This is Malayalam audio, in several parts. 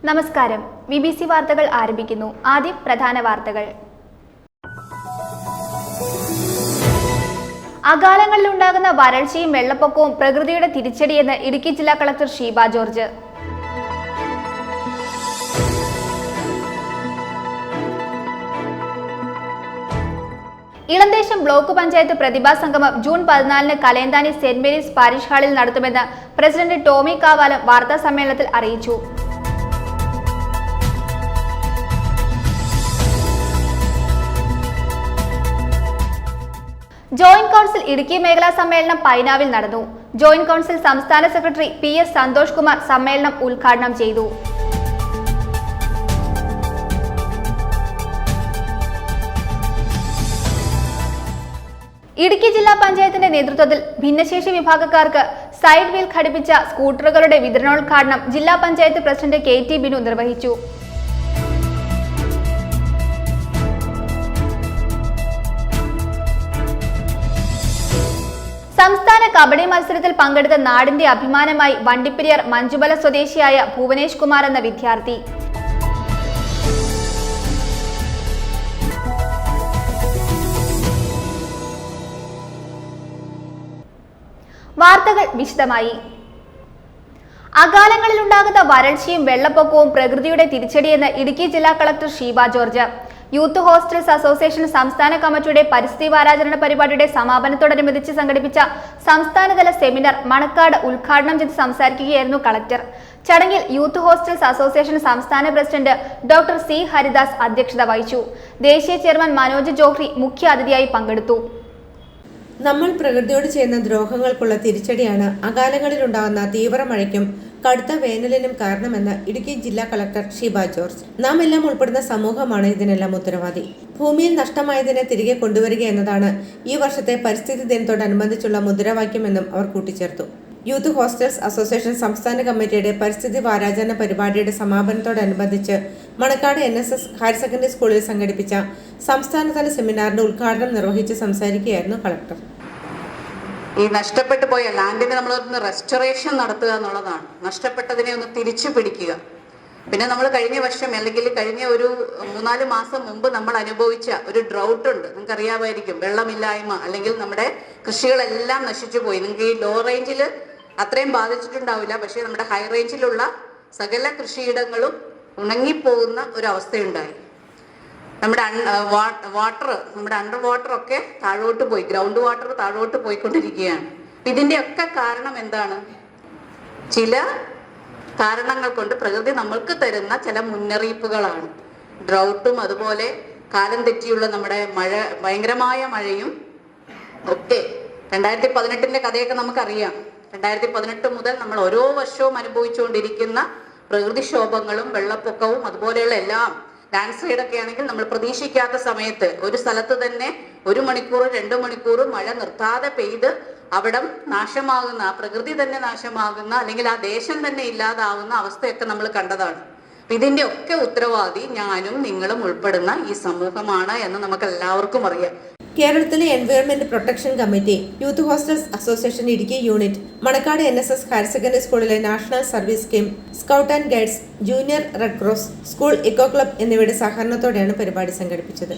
നമസ്കാരം. BBC വാർത്തകൾ ആരംഭിക്കുന്നു. ആദ്യം പ്രധാന വാർത്തകൾ. അകാലങ്ങളിൽ ഉണ്ടാകുന്ന വരൾച്ചയും വെള്ളപ്പൊക്കവും പ്രകൃതിയുടെ തിരിച്ചടിയെന്ന് ഇടുക്കി ജില്ലാ collector Sheeba George. Elanthesham block panchayat പ്രതിഭാ സംഗമം ജൂൺ 14 കലയന്താനി സെന്റ് മേരീസ് പാരിഷ് ഹാളിൽ നടത്തുമെന്ന് പ്രസിഡന്റ് ടോമി കാവാലം വാർത്താ സമ്മേളനത്തിൽ അറിയിച്ചു. ജോയിന്റ് കൗൺസിൽ ഇടുക്കി മേഖലാ സമ്മേളനം പൈനാവിൽ നടന്നു. ജോയിന്റ് കൗൺസിൽ സംസ്ഥാന സെക്രട്ടറി PS സന്തോഷ് കുമാർ സമ്മേളനം ഉദ്ഘാടനം ചെയ്തു. ഇടുക്കി ജില്ലാ പഞ്ചായത്തിന്റെ നേതൃത്വത്തിൽ ഭിന്നശേഷി വിഭാഗക്കാർക്ക് സൈഡ് വീൽ ഘടിപ്പിച്ച സ്കൂട്ടറുകളുടെ വിതരണോദ്ഘാടനം ജില്ലാ പഞ്ചായത്ത് പ്രസിഡന്റ് KT ബിനു നിർവഹിച്ചു. സംസ്ഥാന കബഡി മത്സരത്തിൽ പങ്കെടുത്ത നാടിന്റെ അഭിമാനമായി വണ്ടിപ്പെരിയാർ മഞ്ചുബല സ്വദേശിയായ ഭുവനേഷ് കുമാർ എന്ന വിദ്യാർത്ഥി. വാർത്തകൾ വിശദമായി. അകാലങ്ങളിൽ ഉണ്ടാകുന്ന വരൾച്ചയും വെള്ളപ്പൊക്കവും പ്രകൃതിയുടെ തിരിച്ചടിയെന്ന് ഇടുക്കി ജില്ലാ collector Sheeba George. Youth hostels association സംസ്ഥാന കമ്മിറ്റിയുടെ പരിസ്ഥിതി വാരാചരണ പരിപാടിയുടെ സമാപനത്തോടനുബന്ധിച്ച് സംഘടിപ്പിച്ച സംസ്ഥാനതല സെമിനാർ മണക്കാട് ഉദ്ഘാടനം ചെയ്ത് സംസാരിക്കുകയായിരുന്നു കളക്ടർ. ചടങ്ങിൽ യൂത്ത് ഹോസ്റ്റൽസ് അസോസിയേഷൻ സംസ്ഥാന പ്രസിഡന്റ് ഡോക്ടർ C ഹരിദാസ് അധ്യക്ഷത വഹിച്ചു. ദേശീയ ചെയർമാൻ മനോജ് ജോഹ്രി മുഖ്യ അതിഥിയായി പങ്കെടുത്തു. നമ്മൾ പ്രകൃതിയോട് ചെയ്യുന്ന ദ്രോഹങ്ങൾക്കുള്ള തിരിച്ചടിയാണ് അകാലങ്ങളിൽ ഉണ്ടാകുന്ന തീവ്ര മഴയ്ക്കും കടുത്ത വേനലിനും കാരണമെന്ന് ഇടുക്കി ജില്ലാ കളക്ടർ ഷീബ ജോർജ്. നാം എല്ലാം ഉൾപ്പെടുന്ന സമൂഹമാണ് ഇതിനെല്ലാം ഉത്തരവാദി. ഭൂമിയിൽ നഷ്ടമായതിനെ തിരികെ കൊണ്ടുവരിക എന്നതാണ് ഈ വർഷത്തെ പരിസ്ഥിതി ദിനത്തോടനുബന്ധിച്ചുള്ള മുദ്രാവാക്യമെന്നും അവർ കൂട്ടിച്ചേർത്തു. യൂത്ത് ഹോസ്റ്റൽസ് അസോസിയേഷൻ സംസ്ഥാന കമ്മിറ്റിയുടെ പരിസ്ഥിതി വാരാചരണ പരിപാടിയുടെ സമാപനത്തോടനുബന്ധിച്ച് മണക്കാട് NSS ഹയർ സെക്കൻഡറി സ്കൂളിൽ സംഘടിപ്പിച്ച സംസ്ഥാനതല സെമിനാറിന്റെ ഉദ്ഘാടനം നിർവഹിച്ച് സംസാരിക്കുകയായിരുന്നു കളക്ടർ. ഈ നഷ്ടപ്പെട്ടു പോയ ലാൻഡിനെ നമ്മളൊന്ന് റെസ്റ്റോറേഷൻ നടത്തുക എന്നുള്ളതാണ്. നഷ്ടപ്പെട്ടതിനെ ഒന്ന് തിരിച്ചു പിടിക്കുക. പിന്നെ നമ്മൾ കഴിഞ്ഞ വർഷം അല്ലെങ്കിൽ കഴിഞ്ഞ ഒരു 3-4 മാസം മുമ്പ് നമ്മൾ അനുഭവിച്ച ഒരു ഡ്രൗട്ട് ഉണ്ട്. നിങ്ങൾക്ക് അറിയാമായിരിക്കും. വെള്ളമില്ലായ്മ, അല്ലെങ്കിൽ നമ്മുടെ കൃഷികളെല്ലാം നശിച്ചു പോയി. നിങ്ങൾക്ക് ഈ ലോ റേഞ്ചിൽ അത്രയും ബാധിച്ചിട്ടുണ്ടാവില്ല, പക്ഷേ നമ്മുടെ ഹൈ റേഞ്ചിലുള്ള സകല കൃഷിയിടങ്ങളും ഉണങ്ങിപ്പോകുന്ന ഒരു അവസ്ഥയുണ്ടായി. നമ്മുടെ നമ്മുടെ അണ്ടർ വാട്ടർ ഒക്കെ താഴോട്ട് പോയി, ഗ്രൗണ്ട് വാട്ടർ താഴോട്ട് പോയിക്കൊണ്ടിരിക്കുകയാണ്. ഇതിൻ്റെയൊക്കെ കാരണം എന്താണ്? ചില കാരണങ്ങൾ കൊണ്ട് പ്രകൃതി നമ്മൾക്ക് തരുന്ന ചില മുന്നറിയിപ്പുകളാണ്. ഡ്രൗട്ടും അതുപോലെ കാലം തെറ്റിയുള്ള നമ്മുടെ മഴ, ഭയങ്കരമായ മഴയും ഒക്കെ. 2018 കഥയൊക്കെ നമുക്കറിയാം. 2018 മുതൽ നമ്മൾ ഓരോ വർഷവും അനുഭവിച്ചുകൊണ്ടിരിക്കുന്ന പ്രകൃതിക്ഷോഭങ്ങളും വെള്ളപ്പൊക്കവും അതുപോലെയുള്ള എല്ലാം. ലാൻഡ് സ്ലൈഡ് ഒക്കെ ആണെങ്കിൽ നമ്മൾ പ്രതീക്ഷിക്കാത്ത സമയത്ത് ഒരു സ്ഥലത്ത് തന്നെ 1 മണിക്കൂർ 2 മണിക്കൂർ മഴ നിർത്താതെ പെയ്ത് അവിടം നാശമാകുന്ന, ആ പ്രകൃതി തന്നെ നാശമാകുന്ന, അല്ലെങ്കിൽ ആ ദേശം തന്നെ ഇല്ലാതാവുന്ന അവസ്ഥയൊക്കെ നമ്മൾ കണ്ടതാണ്. ഇതിന്റെ ഒക്കെ ഉത്തരവാദി ഞാനും നിങ്ങളും ഉൾപ്പെടുന്ന ഈ സമൂഹമാണ് എന്ന് നമുക്ക് എല്ലാവർക്കും അറിയാം. കേരളത്തിലെ environment protection committee, youth hostels association Idukki unit, Manakkad NSS higher secondary സ്കൂളിലെ national service scheme, scout and guides, junior red cross, school eco club എന്നിവയുടെ സഹകരണത്തോടെയാണ് പരിപാടി സംഘടിപ്പിച്ചത്.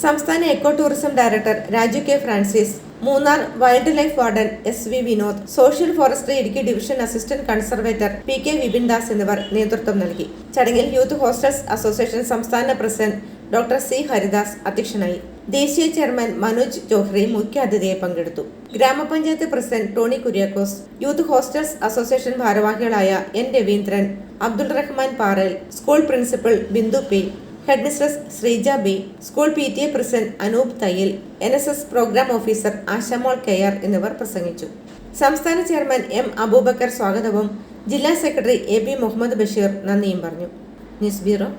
സംസ്ഥാന eco tourism director Raju K Francis, Munnar wildlife warden SV Vinod, social forestry Idukki division assistant conservator PK Vipin Das എന്നിവർ നേതൃത്വം നൽകി. ചടങ്ങിൽ യൂത്ത് ഹോസ്റ്റൽസ് അസോസിയേഷൻ സംസ്ഥാന പ്രസിഡന്റ് ഡോക്ടർ C ഹരിദാസ് അധ്യക്ഷനായി. ദേശീയ ചെയർമാൻ മനോജ് ജോഹ്രി മുഖ്യ അതിഥിയായി പങ്കെടുത്തു. ഗ്രാമപഞ്ചായത്ത് president Tony Kuriakose, youth hostels association ഭാരവാഹികളായ N Raveendran, Abdul Rahman Paral, school principal Bindu P, headmistress Sreeja B, school PTA president Anoop Thayyil, NSS programme officer Ashamol KR എന്നിവർ പ്രസംഗിച്ചു. സംസ്ഥാന ചെയർമാൻ M അബൂബക്കർ സ്വാഗതവും ജില്ലാ സെക്രട്ടറി AB മുഹമ്മദ് ബഷീർ നന്ദിയും പറഞ്ഞു. News bureau,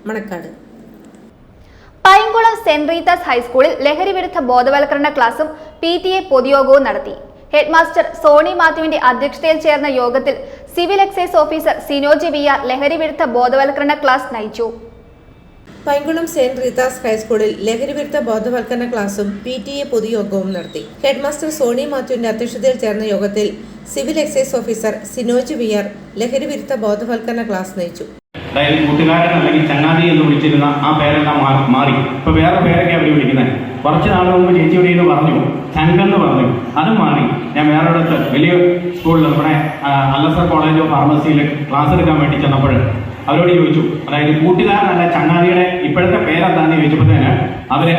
Manakkad. Painkulam saint Rita's ഹൈസ്കൂളിൽ ലഹരി വിരുദ്ധ ബോധവൽക്കരണ ക്ലാസും PTA പൊതുയോഗവും നടത്തി. ഹെഡ് മാസ്റ്റർ സോണി മാത്യുവിന്റെ അധ്യക്ഷതയിൽ ചേർന്ന യോഗത്തിൽ civil excise officer Sinoj VR ലഹരി വിരുദ്ധ ബോധവൽക്കരണ ക്ലാസ് നയിച്ചു. പൈങ്കുളം സെന്റ് റീത്താസ് ഹൈസ്കൂളിൽ ലഹരിവിരുദ്ധ ബോധവൽക്കരണ ക്ലാസും PTA പൊതുയോഗവും നടത്തി. ഹെഡ്മാസ്റ്റർ സോണി മാത്യുവിന്റെ അധ്യക്ഷതയിൽ ചേർന്ന യോഗത്തിൽ civil excise officer Sinoj VR ലഹരിവിരുദ്ധ ബോധവൽക്കരണ ക്ലാസ് നയിച്ചു. അതായത് കൂട്ടുകാരൻ അല്ലെങ്കിൽ ചങ്ങാതി എന്ന് വിളിച്ചിരുന്ന ആ പേരെല്ലാം മാറി. ഇപ്പോൾ വേറെ പേരൊക്കെ അവർ വിളിക്കുന്നത്. കുറച്ച് നാൾ മുമ്പ് ചേച്ചി ഇവിടെ നിന്ന് പറഞ്ഞു, ചങ്കെന്ന് പറഞ്ഞു, അതും മാറി. ഞാൻ വേറെ അടുത്ത് വലിയ സ്കൂളിൽ നമ്മുടെ അല്ലസർ കോളേജ് ഓഫ് ഫാർമസിയിൽ ക്ലാസ് എടുക്കാൻ വേണ്ടി ചെന്നപ്പോൾ അവരോട് ചോദിച്ചു, അതായത് കൂട്ടുകാരനല്ല ചങ്ങാതിയുടെ ഇപ്പോഴത്തെ പേരെന്താണെന്ന് ചോദിച്ചപ്പോഴത്തേന് അവര്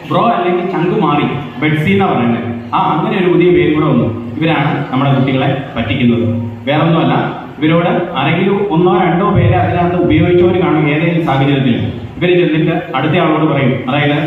ബ്രോ അല്ലെങ്കിൽ ചങ്ക് മാറി, ബെഡ്സി എന്നാ പറയുന്നത്. അങ്ങനെ ഒരു പുതിയ പേര് കൂടെ വന്നു. ഇവരാണ് നമ്മുടെ കുട്ടികളെ പറ്റിക്കുന്നത്. വേറൊന്നുമല്ല, ഇവരോട് ആരെങ്കിലും 1-2 പേര് അതിനകത്ത് ഉപയോഗിച്ചവർ കാണും. ഏതെങ്കിലും സാഹചര്യത്തിൽ ഇവർ ചെന്നിട്ട് അടുത്ത ആളോട് പറയും, അതായത്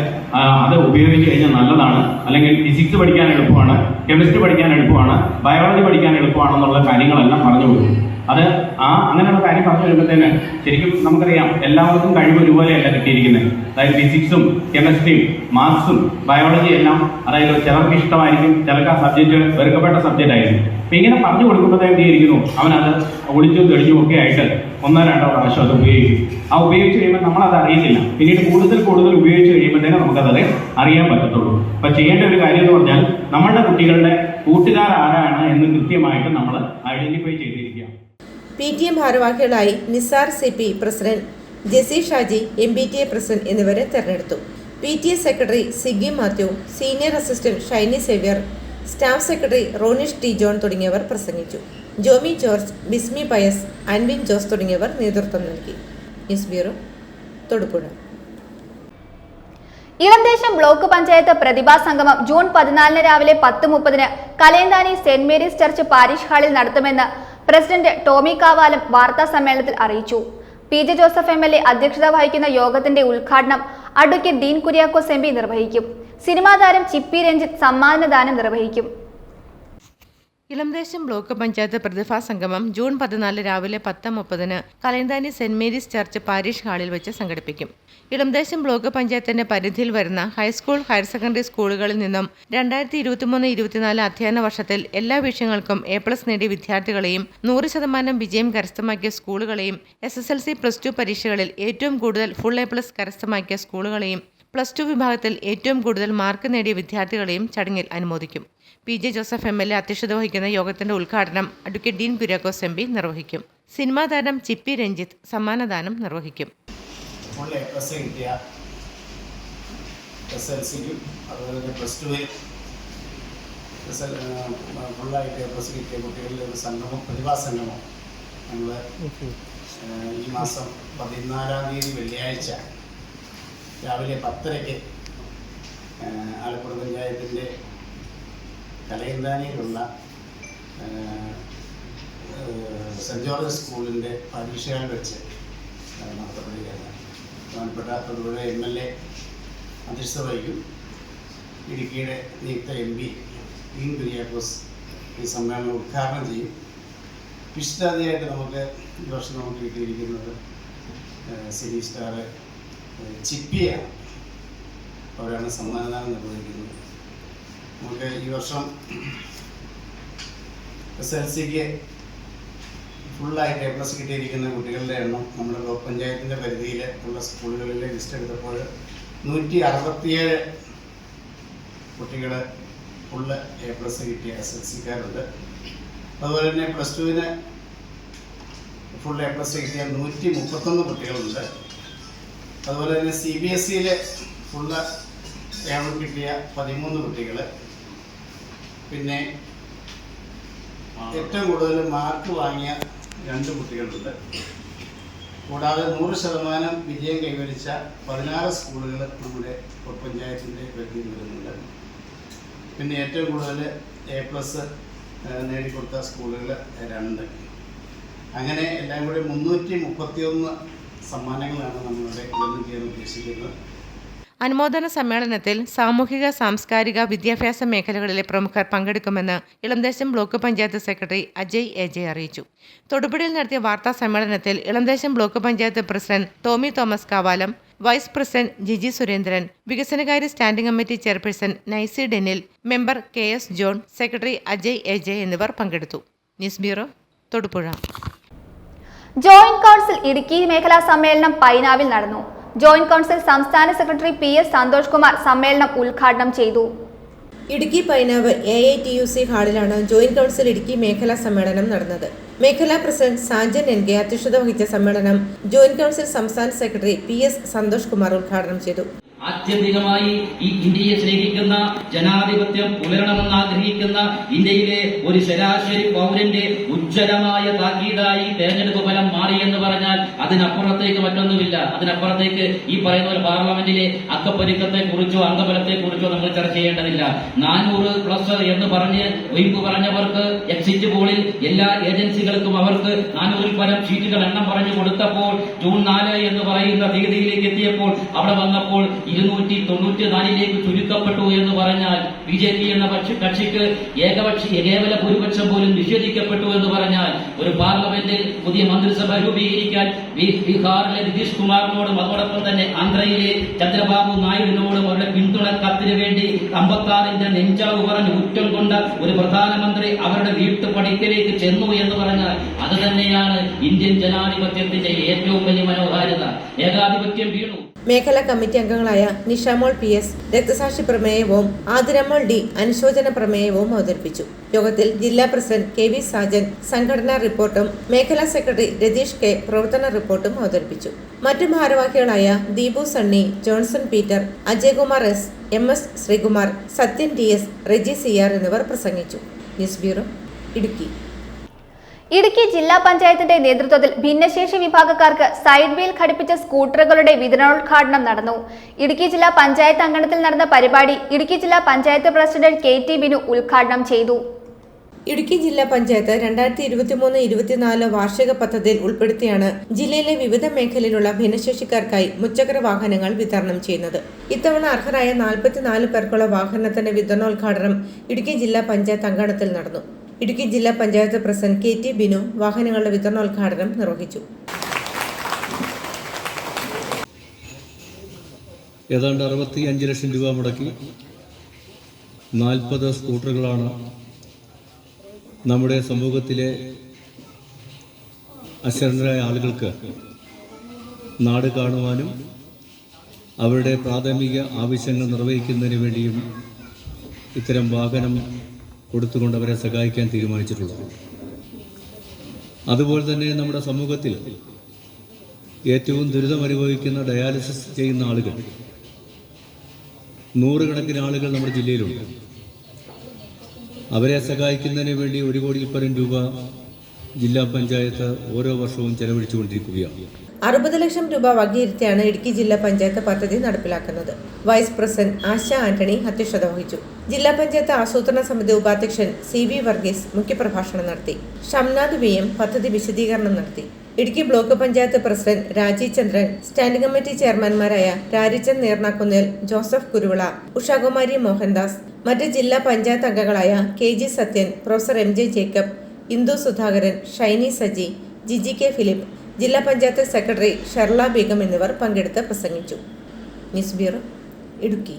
അത് ഉപയോഗിച്ച് കഴിഞ്ഞാൽ നല്ലതാണ്, അല്ലെങ്കിൽ ഫിസിക്സ് പഠിക്കാൻ എളുപ്പമാണ്, കെമിസ്ട്രി പഠിക്കാൻ എളുപ്പമാണ്, ബയോളജി പഠിക്കാൻ എളുപ്പമാണെന്നുള്ള കാര്യങ്ങളെല്ലാം പറഞ്ഞു കൊടുക്കും. അത് അങ്ങനെയുള്ള കാര്യം പറഞ്ഞു വരുമ്പോഴത്തേന് ശരിക്കും നമുക്കറിയാം എല്ലാവർക്കും കഴിവ് ഒരുപോലെയല്ല കിട്ടിയിരിക്കുന്നത്. അതായത് ഫിസിക്സും കെമിസ്ട്രിയും മാത്സും ബയോളജി എല്ലാം അതായത് ചിലർക്ക് ഇഷ്ടമായിരിക്കും, ചിലർക്ക് ആ സബ്ജക്റ്റ് വെറുക്കപ്പെട്ട സബ്ജക്റ്റ് ആയിരിക്കും. അപ്പം ഇങ്ങനെ പറഞ്ഞു കൊടുക്കുമ്പോഴത്തേക്ക് എന്തിയിരിക്കുന്നു, അവനത് ഒളിച്ചും തെളിഞ്ഞും ഒക്കെ ആയിട്ട് 1-2 പ്രാവശ്യം അത് ഉപയോഗിക്കും. ഉപയോഗിച്ച് കഴിയുമ്പോൾ നമ്മളത് അറിയുന്നില്ല. പിന്നീട് കൂടുതൽ ഉപയോഗിച്ച് കഴിയുമ്പോഴത്തേനും നമുക്കത് അറിയാൻ പറ്റത്തുള്ളൂ. അപ്പം ചെയ്യേണ്ട ഒരു കാര്യം എന്ന് പറഞ്ഞാൽ നമ്മളുടെ കുട്ടികളുടെ കൂട്ടുകാരാരാണ് എന്ന് കൃത്യമായിട്ട് നമ്മൾ ഐഡന്റിഫൈ ചെയ്തിരിക്കുക. PTM ഭാരവാഹികളായി Nisar CP president, Jessy Shaji MPTA president എന്നിവരെ തെരഞ്ഞെടുത്തു. PTA secretary Sigi Mathew, senior assistant Shiny Xavier, staff secretary Ronish T John തുടങ്ങിയവർ പ്രസംഗിച്ചു. Jomy George, Bismi Pius, Anvin Jose തുടങ്ങിയവർ നേതൃത്വം നൽകി. News bureau, Thodupuzha. Elamdesam block panchayat പ്രതിഭാ സംഗമം ജൂൺ 14 രാവിലെ 10:30 കലയന്താനി സെന്റ് മേരീസ് ചർച്ച് പാരിഷ് ഹാളിൽ നടത്തുമെന്ന് പ്രസിഡന്റ് ടോമി കാവാലം വാർത്താ സമ്മേളനത്തിൽ അറിയിച്ചു. PJ ജോസഫ് MLA അധ്യക്ഷത വഹിക്കുന്ന യോഗത്തിന്റെ ഉദ്ഘാടനം അഡ്വക്കേറ്റ് ഡീൻ കുര്യാക്കോസ് MP നിർവഹിക്കും. സിനിമാ താരം ചിപ്പി രഞ്ജിത്ത് സമ്മാനദാനം നിർവഹിക്കും. ഇളംദേശം ബ്ലോക്ക് പഞ്ചായത്ത് പ്രതിഭാ സംഗമം ജൂൺ 14 രാവിലെ 10:30 കലയന്താനി സെന്റ് മേരീസ് ചർച്ച് പാരിഷ് ഹാളിൽ വെച്ച് സംഘടിപ്പിക്കും. ഇളംദേശം ബ്ലോക്ക് പഞ്ചായത്തിന്റെ പരിധിയിൽ വരുന്ന ഹൈസ്കൂൾ, ഹയർ സെക്കൻഡറി സ്കൂളുകളിൽ നിന്നും 2023-24 അധ്യയന വർഷത്തിൽ എല്ലാ വിഷയങ്ങൾക്കും A+ നേടിയ വിദ്യാർത്ഥികളെയും 100% വിജയം കരസ്ഥമാക്കിയ സ്കൂളുകളെയും SSLC +2 പരീക്ഷകളിൽ ഏറ്റവും കൂടുതൽ ഫുൾ A+ കരസ്ഥമാക്കിയ സ്കൂളുകളെയും +2 വിഭാഗത്തിൽ ഏറ്റവും കൂടുതൽ മാർക്ക് നേടിയ വിദ്യാർത്ഥികളെയും ചടങ്ങിൽ അനുമോദിക്കും. PJ ജോസഫ് MLA അധ്യക്ഷത വഹിക്കുന്ന യോഗത്തിന്റെ ഉദ്ഘാടനം അഡ്വക്കേറ്റ് ഡീൻ കുര്യാക്കോസ് MP നിർവഹിക്കും. സിനിമാ താരം ചിപ്പി രഞ്ജിത്ത് സമ്മാനദാനം നിർവഹിക്കും. ഫുൾ A+ കിട്ടിയ SSLCക്കും അതുപോലെ തന്നെ +2 ഫുള്ളായിട്ട് A+ കിട്ടിയ കുട്ടികളുടെ ഒരു സംഗമം, പ്രതിഭാ സംഗമം ഞങ്ങൾ ഈ മാസം 14-ാം തീയതി വെള്ളിയാഴ്ച രാവിലെ 10:30 ആലപ്പുഴ പഞ്ചായത്തിൻ്റെ കലയന്താനിയിലുള്ള സെൻറ്റ് ജോർജ് സ്കൂളിൻ്റെ പരീക്ഷകൾ വെച്ച് നടത്തപ്പെടുകയാണ്. ബഹുമാനപ്പെട്ട തൊടുപുഴ MLA അധ്യക്ഷത വഹിക്കും. ഇടുക്കിയുടെ നിയുക്ത MP ഡീൻ കുര്യാക്കോസ് ഈ സമ്മേളനം ഉദ്ഘാടനം ചെയ്യും. വിശിഷ്ടാതിഥിയായിട്ട് നമുക്ക് ഈ വർഷം നമുക്ക് കിട്ടിയിരിക്കുന്നത് സിനി സ്റ്റാർ ചിപ്പിയാണ്. അവരാണ് സമ്മാനദാനം നിർവഹിക്കുന്നത്. നമുക്ക് ഈ വർഷം SSLCക്ക് ഫുള്ളായിട്ട് A+ കിട്ടിയിരിക്കുന്ന കുട്ടികളുടെ എണ്ണം നമ്മുടെ ബ്ലോക്ക് പഞ്ചായത്തിൻ്റെ പരിധിയിൽ ഉള്ള സ്കൂളുകളിലെ ലിസ്റ്റ് എടുത്തപ്പോൾ 167 കുട്ടികൾ ഫുള്ള് A+ കിട്ടിയ SSLCക്കാരുണ്ട്. അതുപോലെ തന്നെ +2-ന് ഫുൾ A+ കിട്ടിയ 131 കുട്ടികളുണ്ട്. അതുപോലെ തന്നെ CBSEയിൽ ഫുള്ള് A+ കിട്ടിയ 13 കുട്ടികൾ, പിന്നെ ഏറ്റവും കൂടുതൽ മാർക്ക് വാങ്ങിയ 2 കുട്ടികളുണ്ട്. കൂടാതെ 100% വിജയം കൈവരിച്ച 16 സ്കൂളുകൾ നമ്മുടെ പഞ്ചായത്തിൻ്റെ പരിധിയിൽ വരുന്നുണ്ട്. പിന്നെ ഏറ്റവും കൂടുതൽ A+ നേടിക്കൊടുത്ത സ്കൂളുകൾ 2. അങ്ങനെ എല്ലാം കൂടി 331 സമ്മാനങ്ങളാണ് നമ്മളുടെ വിതരണം ചെയ്യാൻ ഉദ്ദേശിക്കുന്നത്. അനുമോദന സമ്മേളനത്തിൽ സാമൂഹിക, സാംസ്കാരിക, വിദ്യാഭ്യാസ മേഖലകളിലെ പ്രമുഖർ പങ്കെടുക്കുമെന്ന് Elamdesam block panchayat secretary Ajay AJ അറിയിച്ചു. തൊടുപുഴയിൽ നടത്തിയ വാർത്താ സമ്മേളനത്തിൽ Elamdesam block panchayat president Tommy Thomas Kavalam, vice president Jiji Surendran, വികസനകാര്യ standing committee chairperson Naisy Denil, member KS John, secretary Ajay AJ എന്നിവർ പങ്കെടുത്തു. News bureau, Thodupuzha. Joint council Idukki മേഖലാ സമ്മേളനം പൈനാവിൽ നടന്നു. ജോയിന്റ് കൗൺസിൽ സംസ്ഥാന സെക്രട്ടറി PS സന്തോഷ് കുമാർ സമ്മേളനം ഉദ്ഘാടനം ചെയ്തു. ഇടുക്കി പൈനാവ് AITUC ഹാളിലാണ് ജോയിന്റ് കൗൺസിൽ ഇടുക്കി മേഖലാ സമ്മേളനം നടന്നത്. മേഖലാ പ്രസിഡന്റ് സാജൻ NK അധ്യക്ഷത വഹിച്ച സമ്മേളനം ജോയിന്റ് കൗൺസിൽ സംസ്ഥാന സെക്രട്ടറി PS സന്തോഷ് കുമാർ ഉദ്ഘാടനം ചെയ്തു. ആത്യന്തികമായി ഈ ഇന്ത്യയെ സ്നേഹിക്കുന്ന, ജനാധിപത്യം പുലരണമെന്ന് ആഗ്രഹിക്കുന്ന ഇന്ത്യയിലെ ഒരു ശരാശരി പൗരന്റെ ഉജ്ജ്വലമായ താക്കീതായി തെരഞ്ഞെടുപ്പ് ഫലം മാറിയെന്ന് പറഞ്ഞാൽ അതിനപ്പുറത്തേക്ക് മറ്റൊന്നുമില്ല. അതിനപ്പുറത്തേക്ക് ഈ പറയുന്ന പോലെ പാർലമെന്റിലെ അക്കപ്പൊരുക്കത്തെ കുറിച്ചോ അംഗബലത്തെ കുറിച്ചോ നമ്മൾ ചർച്ച ചെയ്യേണ്ടതില്ല. 400+ എന്ന് പറഞ്ഞ് ഒഴിപ്പ് പറഞ്ഞവർക്ക് എക്സിറ്റ് പോളിൽ എല്ലാ ഏജൻസികൾക്കും അവർക്ക് 400-ൽ പരം സീറ്റുകൾ എണ്ണം പറഞ്ഞു കൊടുത്തപ്പോൾ ജൂൺ 4 എന്ന് പറയുന്ന തീയതിയിലേക്ക് എത്തിയപ്പോൾ അവിടെ വന്നപ്പോൾ 294 ചുരുക്കപ്പെട്ടു എന്ന് പറഞ്ഞാൽ BJP എന്ന കക്ഷിക്ക് കേവല ഭൂരിപക്ഷം പോലും നിഷേധിക്കപ്പെട്ടു എന്ന് പറഞ്ഞാൽ ഒരു പാർലമെന്റിൽ പുതിയ മന്ത്രിസഭ രൂപീകരിക്കാൻ ബീഹാറിലെ നിതീഷ് കുമാറിനോടും അതോടൊപ്പം തന്നെ ആന്ധ്രയിലെ ചന്ദ്രബാബു നായിഡുവിനോടും അവരുടെ പിന്തുണ കത്തിന് വേണ്ടി 56-ന്റെ നെഞ്ചളവ് പറഞ്ഞ് കുറ്റം കൊണ്ട ഒരു പ്രധാനമന്ത്രി അവരുടെ വീട്ടുപടിക്കലേക്ക് ചെന്നു എന്ന് പറഞ്ഞാൽ അത് തന്നെയാണ് ഇന്ത്യൻ ജനാധിപത്യത്തിന്റെ ഏറ്റവും വലിയ മനോഹാരിത. ഏകാധിപത്യം വീണു. മേഖലാ കമ്മിറ്റി അംഗങ്ങളായ നിഷാമോൾ PS രക്തസാക്ഷി പ്രമേയവും ആതിരമോൾ D അനുശോചന പ്രമേയവും അവതരിപ്പിച്ചു. യോഗത്തിൽ ജില്ലാ പ്രസിഡന്റ് KV സാജൻ സംഘടനാ റിപ്പോർട്ടും മേഖലാ സെക്രട്ടറി രതീഷ് K പ്രവർത്തന റിപ്പോർട്ടും അവതരിപ്പിച്ചു. മറ്റു ഭാരവാഹികളായ Deepu Sunny, Johnson Peter, Ajaykumar S, MS Sreekumar, Sathyan TS, Reji CR എന്നിവർ പ്രസംഗിച്ചു. News bureau, Idukki. ഇടുക്കി ജില്ലാ പഞ്ചായത്തിന്റെ നേതൃത്വത്തിൽ ഭിന്നശേഷി വിഭാഗക്കാർക്ക് സൈഡ് വീൽ ഘടിപ്പിച്ച സ്കൂട്ടറുകളുടെ വിതരണോദ്ഘാടനം നടന്നു. ഇടുക്കി ജില്ലാ പഞ്ചായത്ത് അങ്കണത്തിൽ നടന്ന പരിപാടി ഇടുക്കി ജില്ലാ പഞ്ചായത്ത് പ്രസിഡന്റ് KT ബിനു ഉദ്ഘാടനം ചെയ്തു. ഇടുക്കി ജില്ലാ പഞ്ചായത്ത് 2023-24 വാർഷിക പദ്ധതിയിൽ ഉൾപ്പെടുത്തിയാണ് ജില്ലയിലെ വിവിധ മേഖലയിലുള്ള ഭിന്നശേഷിക്കാർക്കായി മുച്ചക്ര വാഹനങ്ങൾ വിതരണം ചെയ്യുന്നത്. ഇത്തവണ അർഹരായ 44 പേർക്കുള്ള വാഹനത്തിന്റെ വിതരണോദ്ഘാടനം ഇടുക്കി ജില്ലാ പഞ്ചായത്ത് അങ്കണത്തിൽ നടന്നു. ഇടുക്കി ജില്ലാ പഞ്ചായത്ത് പ്രസിഡന്റ് KT ബിനു വാഹനങ്ങളുടെ വിതരണോദ്ഘാടനം നിർവഹിച്ചു. ഏതാണ്ട് 65 ലക്ഷം രൂപ മുടക്കി 40 സ്കൂട്ടറുകളാണ് നമ്മുടെ സമൂഹത്തിലെ അശരണരായ ആളുകൾക്ക് നാട് കാണുവാനും അവരുടെ പ്രാഥമിക ആവശ്യങ്ങൾ നിർവഹിക്കുന്നതിന് വേണ്ടിയും ഇത്തരം വാഹനം കൊടുത്തുകൊണ്ട് അവരെ സഹായിക്കാൻ തീരുമാനിച്ചിട്ടുള്ളത്. അതുപോലെ തന്നെ നമ്മുടെ സമൂഹത്തിൽ ഏറ്റവും ദുരിതമനുഭവിക്കുന്ന ഡയാലിസിസ് ചെയ്യുന്ന ആളുകൾ, 100 കണക്കിന് ആളുകൾ നമ്മുടെ ജില്ലയിലുണ്ട്. അവരെ സഹായിക്കുന്നതിന് വേണ്ടി 1 കോടിയിൽ പരം രൂപ ജില്ലാ പഞ്ചായത്ത് ഓരോ വർഷവും ചെലവഴിച്ചുകൊണ്ടിരിക്കുകയാണ്. 60 ലക്ഷം രൂപ വകയിരുത്തിയാണ് ഇടുക്കി ജില്ലാ പഞ്ചായത്ത് പദ്ധതി നടപ്പിലാക്കുന്നത്. വൈസ് പ്രസിഡന്റ് ആശ ആന്റണി അധ്യക്ഷത വഹിച്ചു. ജില്ലാ പഞ്ചായത്ത് ആസൂത്രണ സമിതി ഉപാധ്യക്ഷൻ CV വർഗീസ് മുഖ്യപ്രഭാഷണം നടത്തി. ഷംനാദ് VM പദ്ധതി വിശദീകരണം നടത്തി. Idukki block panchayat president Rajeev Chandran, standing committee ചെയർമാൻമാരായ രാരിച്ചന്ദ് നീർണക്കുന്നേൽ, ജോസഫ് കുരുവിള, ഉഷാകുമാരി മോഹൻദാസ്, മറ്റ് ജില്ലാ പഞ്ചായത്ത് അംഗങ്ങളായ KG Sathyan, professor MJ Jacob, Indu Sudhakaran, Shiny Saji, Jiji K Philip, ജില്ലാ പഞ്ചായത്ത് സെക്രട്ടറി ഷർല ബീഗം എന്നിവർ പങ്കെടുത്ത് പ്രസംഗിച്ചു. News bureau, Idukki.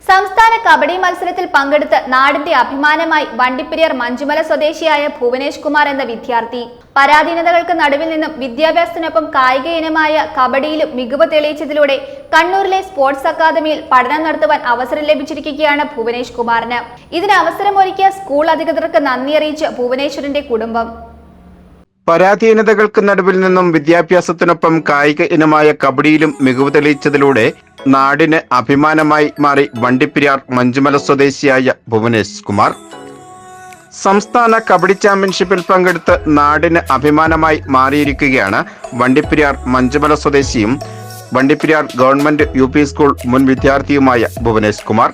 സംസ്ഥാന കബഡി മത്സരത്തിൽ പങ്കെടുത്ത് നാടിന്റെ അഭിമാനമായി വണ്ടിപ്പെരിയാർ മഞ്ചുമല സ്വദേശിയായ ഭുവനേഷ് കുമാർ എന്ന വിദ്യാർത്ഥി. പരാധീനതകൾക്ക് നടുവിൽ നിന്നും വിദ്യാഭ്യാസത്തിനൊപ്പം കായിക ഇനമായ കബഡിയിലും മികവ് തെളിയിച്ചതിലൂടെ കണ്ണൂരിലെ സ്പോർട്സ് അക്കാദമിയിൽ പഠനം നടത്തുവാൻ അവസരം ലഭിച്ചിരിക്കുകയാണ് ഭുവനേഷ് കുമാറിന്. ഇതിന് അവസരമൊരുക്കിയ സ്കൂൾ അധികൃതർക്ക് നന്ദി അറിയിച്ച് ഭുവനേശ്വരന്റെ കുടുംബം. പരാധീനതകൾക്ക് നടുവിൽ നിന്നും വിദ്യാഭ്യാസത്തിനൊപ്പം കായിക ഇനമായ കബഡിയിലും മികവ് തെളിയിച്ചതിലൂടെ നാടിന് അഭിമാനമായി മാറി വണ്ടിപ്പെരിയാർ മഞ്ചുമല സ്വദേശിയായ ഭുവനേഷ് കുമാർ. സംസ്ഥാന കബഡി ചാമ്പ്യൻഷിപ്പിൽ പങ്കെടുത്ത് നാടിന് അഭിമാനമായി മാറിയിരിക്കുകയാണ് വണ്ടിപ്പെരിയാർ മഞ്ചുമല സ്വദേശിയും വണ്ടിപ്പെരിയാർ ഗവൺമെന്റ് UP സ്കൂൾ മുൻ വിദ്യാർത്ഥിയുമായ ഭുവനേഷ് കുമാർ.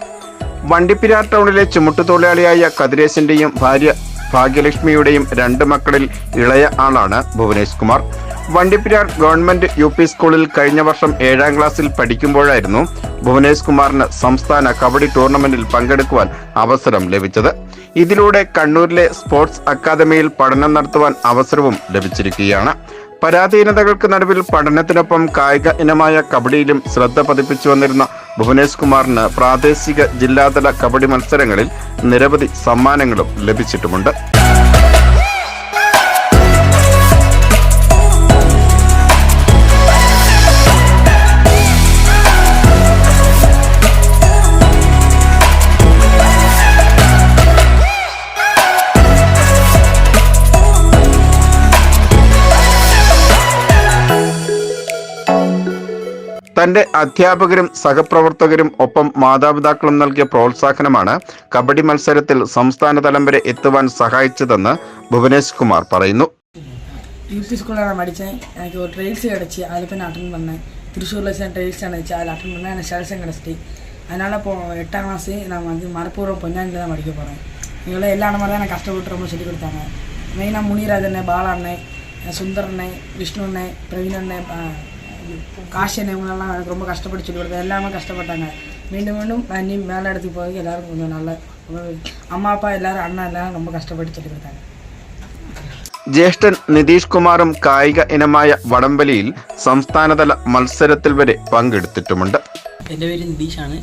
വണ്ടിപ്പെരിയാർ ടൗണിലെ ചുമട്ടുതൊഴിലാളിയായ കതിരേശന്റെയും ഭാര്യ ഭാഗ്യലക്ഷ്മിയുടെയും 2 മക്കളിൽ ഇളയ ആളാണ് ഭുവനേഷ് കുമാർ. വണ്ടിപ്പെരിയാർ ഗവൺമെന്റ് UP സ്കൂളിൽ കഴിഞ്ഞ വർഷം 7ാം ക്ലാസ്സിൽ പഠിക്കുമ്പോഴായിരുന്നു ഭുവനേഷ് കുമാറിന് സംസ്ഥാന കബഡി ടൂർണമെന്റിൽ പങ്കെടുക്കുവാൻ അവസരം ലഭിച്ചത്. ഇതിലൂടെ കണ്ണൂരിലെ സ്പോർട്സ് അക്കാദമിയിൽ പഠനം നടത്തുവാൻ അവസരവും ലഭിച്ചിരിക്കുകയാണ്. പരാധീനതകൾക്ക് നടുവിൽ പഠനത്തിനൊപ്പം കായിക ഇനമായ കബഡിയിലും ശ്രദ്ധ പതിപ്പിച്ചു വന്നിരുന്ന ഭുവനേഷ് കുമാറിന് പ്രാദേശിക ജില്ലാതല കബഡി മത്സരങ്ങളിൽ നിരവധി സമ്മാനങ്ങളും ലഭിച്ചിട്ടുമുണ്ട്. തന്റെ അധ്യാപകരും സഹപ്രവർത്തകരും ഒപ്പം മാതാപിതാക്കളും നൽകിയ പ്രോത്സാഹനമാണ് കബഡി മത്സരത്തിൽ സംസ്ഥാനതലം വരെ എത്തുവാൻ സഹായിച്ചതെന്ന് ഭുവനേഷ് കുമാർ പറയുന്നു. யூபி ஸ்கூலில் நான் படித்தேன். எனக்கு ஒரு ட்ரைல்ஸ் கிடச்சி, அதில் போய் நான் அட்டன் பண்ணேன். திருச்சூரில் சேர்ந்த ட்ரைல்ஸ் நடந்துச்சு, அதில் அட்டன் பண்ணேன். எனக்கு செலக்ஷன் கிடச்சிட்டு, அதனால் இப்போது 8ஆம் கிளாஸு நான் மனப்பூர்வம் பொன்னாண்டியில் தான் படிக்க போகிறேன். இவங்களாம் எல்லா மாதிரி தான் எனக்கு கஷ்டப்பட்டு ரொம்ப சொல்லிக் கொடுத்தாங்க. மெயினாக முனிராஜ் அண்ணே, பாலா அண்ணே, சுந்தர் அண்ணே, விஷ்ணு அண்ணே, பிரவீன் அண்ணே, காஷி அண்ணே, இவங்களெல்லாம் எனக்கு ரொம்ப கஷ்டப்பட்டு சொல்லிக் கொடுத்தாங்க. எல்லாமே கஷ்டப்பட்டாங்க. மீண்டும் மீண்டும் நீ மேலே இடத்துக்கு போய் எல்லோரும் கொஞ்சம் நல்ல அம்மா அப்பா எல்லோரும் அண்ணா எல்லோரும் ரொம்ப கஷ்டப்பட்டு சொல்லிக் கொடுத்தாங்க. ജ്യേഷ്ഠൻ നിതീഷ് കുമാറും കായിക ഇനമായ വടംവലിയിൽ സംസ്ഥാനതല മത്സരത്തിൽ വരെ പങ്കെടുത്തിട്ടുമുണ്ട്. എൻ്റെ പേര് നിതീഷാണ്.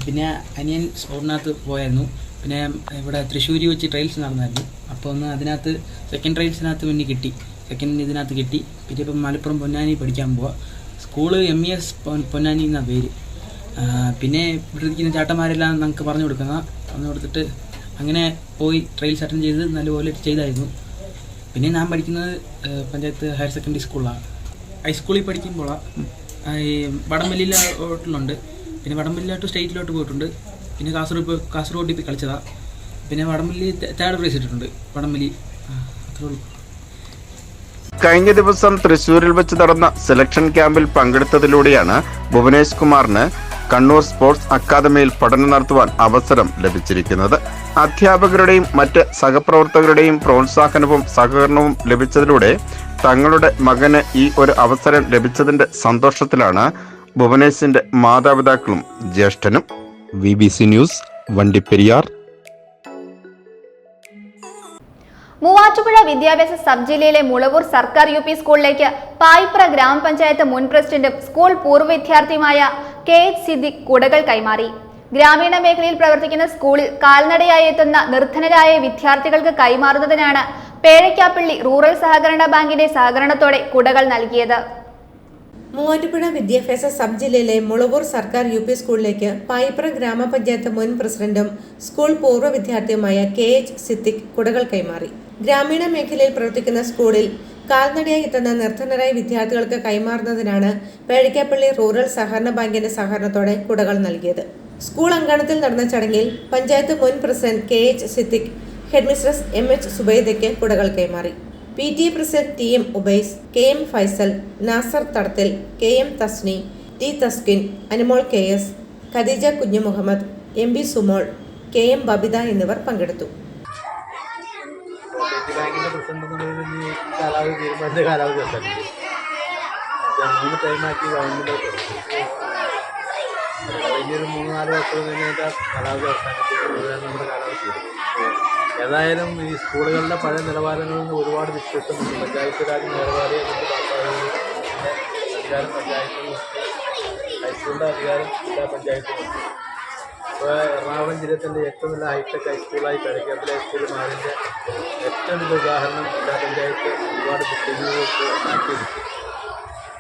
പിന്നെ അനിയൻ സ്പോർട്ടിനകത്ത് പോയായിരുന്നു. പിന്നെ ഇവിടെ തൃശ്ശൂരി വെച്ച് ട്രയൽസ് നടന്നായിരുന്നു. അപ്പോൾ ഒന്ന് അതിനകത്ത് സെക്കൻഡ് ട്രയൽസിനകത്ത് മുന്നിൽ കിട്ടി, സെക്കൻഡ് ഇതിനകത്ത് കിട്ടി. പിന്നെ ഇപ്പം മലപ്പുറം പൊന്നാനി പഠിക്കാൻ പോവാം. സ്കൂള് MES പൊന്നാനി എന്നാണ് പേര്. പിന്നെ ഇവിടെ ഇരിക്കുന്ന ചേട്ടന്മാരെല്ലാം നമുക്ക് പറഞ്ഞു കൊടുത്തിട്ട് അങ്ങനെ പോയി ട്രയൽസ് അറ്റൻഡ് ചെയ്ത് നല്ലപോലെ ചെയ്തായിരുന്നു. പിന്നെ ഞാൻ പഠിക്കുന്നത് പഞ്ചായത്ത് ഹയർ സെക്കൻഡറി സ്കൂളിലാണ്. ഹൈസ്കൂളിൽ പഠിക്കുമ്പോഴാണ് ഈ വടംവലിയിലോട്ടുണ്ട്. പിന്നെ വടംവലിയിലോട്ട് സ്റ്റേറ്റിലോട്ട് പോയിട്ടുണ്ട്. പിന്നെ കാസർഗോഡിൽ പോയി കളിച്ചതാണ്. പിന്നെ വടംവലി 3rd പ്രൈസ് ഇട്ടിട്ടുണ്ട്. വടംവലി അത്രേ ഉള്ളൂ. കഴിഞ്ഞ ദിവസം തൃശ്ശൂരിൽ വെച്ച് നടന്ന സെലക്ഷൻ ക്യാമ്പിൽ പങ്കെടുത്തതിലൂടെയാണ് ഭുവനേഷ് കുമാറിന് കണ്ണൂർ സ്പോർട്സ് അക്കാദമിയിൽ പഠനം നടത്തുവാൻ അവസരം ലഭിച്ചിരിക്കുന്നത്. അധ്യാപകരുടെയും മറ്റ് സഹപ്രവർത്തകരുടെയും പ്രോത്സാഹനവും സഹകരണവും ലഭിച്ചതിലൂടെ തങ്ങളുടെ മകന് ഈ ഒരു അവസരം ലഭിച്ചതിന്റെ സന്തോഷത്തിലാണ് ഭുവനേഷിന്റെ മാതാപിതാക്കളും ജ്യേഷ്ഠനും. VBC news, Vandiperiyar. മൂവാറ്റുപുഴ വിദ്യാഭ്യാസ സബ് ജില്ലയിലെ മുളവൂർ സർക്കാർ UP സ്കൂളിലേക്ക് പായിപ്ര ഗ്രാമപഞ്ചായത്ത് മുൻ പ്രസിഡന്റും സ്കൂൾ പൂർവ്വ വിദ്യാർത്ഥിയുമായ KH സിദ്ദിഖ് കുടകൾ കൈമാറി. ഗ്രാമീണ മേഖലയിൽ പ്രവർത്തിക്കുന്ന സ്കൂളിൽ കാൽനടയായി എത്തുന്ന നിർധനരായ വിദ്യാർത്ഥികൾക്ക് കൈമാറുന്നതിനാണ് പേഴയ്ക്കാപ്പള്ളി റൂറൽ സഹകരണ ബാങ്കിന്റെ സഹകരണത്തോടെ കുടകൾ നൽകിയത്. മൂവാറ്റുപുഴ വിദ്യാഭ്യാസ സബ് ജില്ലയിലെ മുളവൂർ സർക്കാർ UP സ്കൂളിലേക്ക് പായിപ്ര ഗ്രാമപഞ്ചായത്ത് മുൻ പ്രസിഡന്റും സ്കൂൾ പൂർവ്വ വിദ്യാർത്ഥിയുമായ KH സിദ്ദിഖ് കുടകൾ കൈമാറി. ഗ്രാമീണ മേഖലയിൽ പ്രവർത്തിക്കുന്ന സ്കൂളിൽ കാൽനടയായി എത്തുന്ന നിർധനരായ വിദ്യാർത്ഥികൾക്ക് കൈമാറുന്നതിനാണ് പേഴയ്ക്കാപ്പള്ളി റൂറൽ സഹകരണ ബാങ്കിന്റെ സഹകരണത്തോടെ കുടകൾ നൽകിയത്. സ്കൂൾ അങ്കണത്തിൽ നടന്ന ചടങ്ങിൽ പഞ്ചായത്ത് മുൻ president KH Siddique headmistress MH സുബൈദയ്ക്ക് കുടകൾ കൈമാറി. PTA president TM Ubais, KM Faisal, Nasar Thadathil, KM Tasni, T Taskin, Anumol KS, Khadija കുഞ്ഞു മുഹമ്മദ്, MB സുമോൾ, KM ബബിത എന്നിവർ പങ്കെടുത്തു. കഴിഞ്ഞൊരു 3-4 വർഷം കഴിഞ്ഞാൽ കാലാവധി നമ്മുടെ കാലാവധി. ഏതായാലും ഈ സ്കൂളുകളുടെ പഴയ നിലവാരങ്ങളിൽ നിന്ന് ഒരുപാട് വ്യത്യസ്തമുണ്ട്. പഞ്ചായത്ത് രാജ് നിലവാരം അധികാരം പഞ്ചായത്തിനും ഹൈസ്കൂളിൻ്റെ അധികാരം എല്ലാ പഞ്ചായത്തിനും. ഇപ്പോൾ എറണാകുളം ജില്ലയിൽ തന്നെ ഏറ്റവും നല്ല ഹൈടെക് ഹൈസ്കൂളായി പേഴയ്ക്കാപ്പള്ളി ഹൈസ്കൂൾ മാറിൻ്റെ ഏറ്റവും വലിയ ഉദാഹരണം എല്ലാ പഞ്ചായത്ത് ഒരുപാട് ബിൽഡിങ്ങുകൾക്ക് മാറ്റിയെടുത്തു.